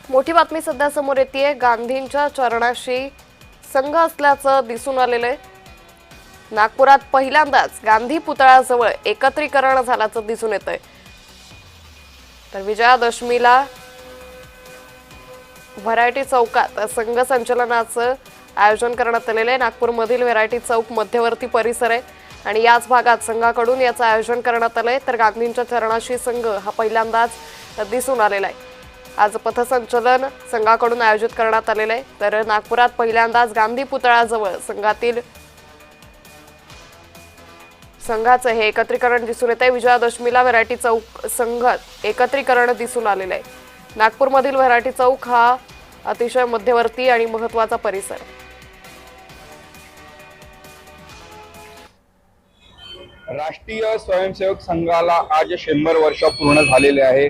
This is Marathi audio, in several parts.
मोठी बातमी सध्या समोर येते। गांधींच्या चरणाशी संघ असल्याचं दिसून आलेलं आहे। नागपुरात पहिल्यांदाच गांधी पुतळ्याजवळ एकत्रीकरण झाल्याचं दिसून येतंय। तर विजयादशमीला व्हरायटी चौकात संघ संचलनाचं आयोजन करण्यात आलेलं आहे। नागपूरमधील व्हरायटी चौक मध्यवर्ती परिसर आहे आणि याच भागात संघाकडून याचं आयोजन करण्यात आलंय। तर गांधींच्या चरणाशी संघ हा पहिल्यांदाच दिसून आलेला आहे। आज पथसंचलन संघाकडून आयोजित करण्यात आलेलं आहे। तर नागपुरात पहिल्यांदाच गांधी पुतळ्याजवळ संघाचं हे एकत्रीकरण दिसून येत आहे। विजयादशमीला व्हरायटी चौक संघात एकत्रीकरण दिसून आलेलं आहे। नागपूरमधील व्हरायटी चौक हा अतिशय मध्यवर्ती आणि महत्त्वाचा परिसर आहे। राष्ट्रीय स्वयंसेवक संघाला आज 100 वर्ष पूर्ण झालेले आहे।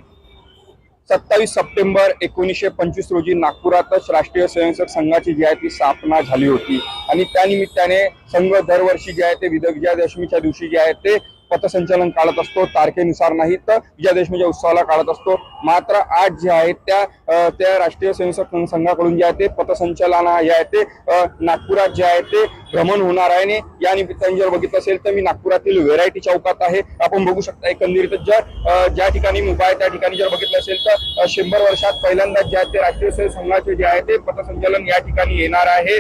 27 सप्टेंबर 1925 रोजी नागपुरातच राष्ट्रीय स्वयंसेवक संघाची जी आहे ती स्थापना झाली होती आणि त्यानिमित्ताने संघ दरवर्षी जे आहे ते विजयादशमीच्या दिवशी जे आहे ते पथसंचलन काढत असतो। तारखेनुसार नाही तर विजयादशमीच्या उत्सवाला काढत असतो। मात्र आज जे आहे त्या राष्ट्रीय स्वयंसेवक संघाकडून जे आहे ते पथसंचलन जे आहे ते नागपुरात जे आहे ते भ्रमण होणार आहे आणि या निमित्ताने जर बघितलं असेल तर मी नागपुरातील व्हेरायटी चौकात आहे। आपण बघू शकता एकंदरीत ज्या ठिकाणी उभा आहे त्या ठिकाणी जर बघितलं असेल तर 100 वर्षात पहिल्यांदाच जे आहे ते राष्ट्रीय स्वयंसेवक संघाचे जे आहे ते पथसंचलन या ठिकाणी येणार आहे।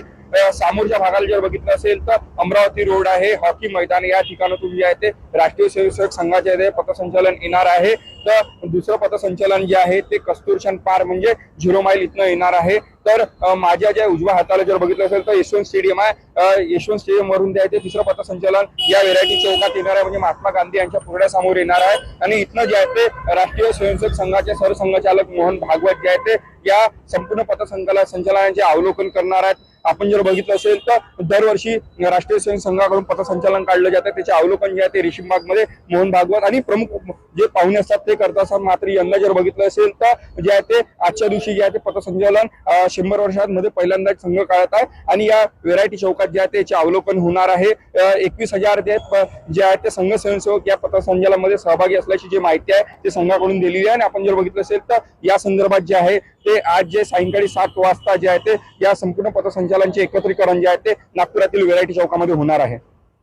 समोरच्या भागाला जर बघितलं असेल तर अमरावती रोड आहे, हॉकी मैदान या ठिकाणातून जे आहे ते राष्ट्रीय स्वयंसेवक संघाचे पथसंचलन येणार आहे। तर दुसरं पथसंचलन जे आहे ते कस्तुरचंद पार म्हणजे 0 माईल इथनं येणार आहे। तर माझ्या ज्या उजव्या हाताला जर बघितलं असेल तर यशवंत स्टेडियम आहे। यशवंत स्टेडियम वरून जे आहे ते तिसरं पथसंचलन या व्हेरायटी चौकात येणार आहे म्हणजे महात्मा गांधी यांच्या पुतळ्यासमोर येणार आहे आणि इथनं जे आहे ते राष्ट्रीय स्वयंसेवक संघाचे सरसंघचालक मोहन भागवत जे आहे ते या संपूर्ण पथसंचलनाचे अवलोकन करणार आहेत। आपण जर बघितलं असेल तर दरवर्षी राष्ट्रीय स्वयंसेवक संघाकडून पथसंचलन काढलं जातं, त्याचे अवलोकन जे आहे ते रेशीमबाग मध्ये मोहन भागवत आणि प्रमुख जे पाहुणे असतात ते करत असतात। मात्र यंदा जर बघितलं असेल तर जे आहे ते आजच्या दिवशी जे आहे ते पथसंचलन 100 वर्षांमध्ये पहिल्यांदा संघ काढत आहे आणि या व्हेरायटी चौकात जे आहे त्याचे अवलोकन होणार आहे। 21,000 जे आहे ते संघ स्वयंसेवक या पथसंचलनामध्ये सहभागी असल्याची जी माहिती आहे ते संघाकडून दिलेली आहे आणि आपण जर बघितलं असेल तर या संदर्भात जे आहे ते आज जे सायंकाळी 7 वाजता जे आहे ते या संपूर्ण पथसंचलनाचे एकत्रीकरण जे आहे ते नागपुरातील व्हेरायटी चौकामध्ये होणार आहे।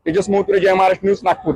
तेजस मोहत्रे, जय महाराष्ट्र न्यूज, नागपूर।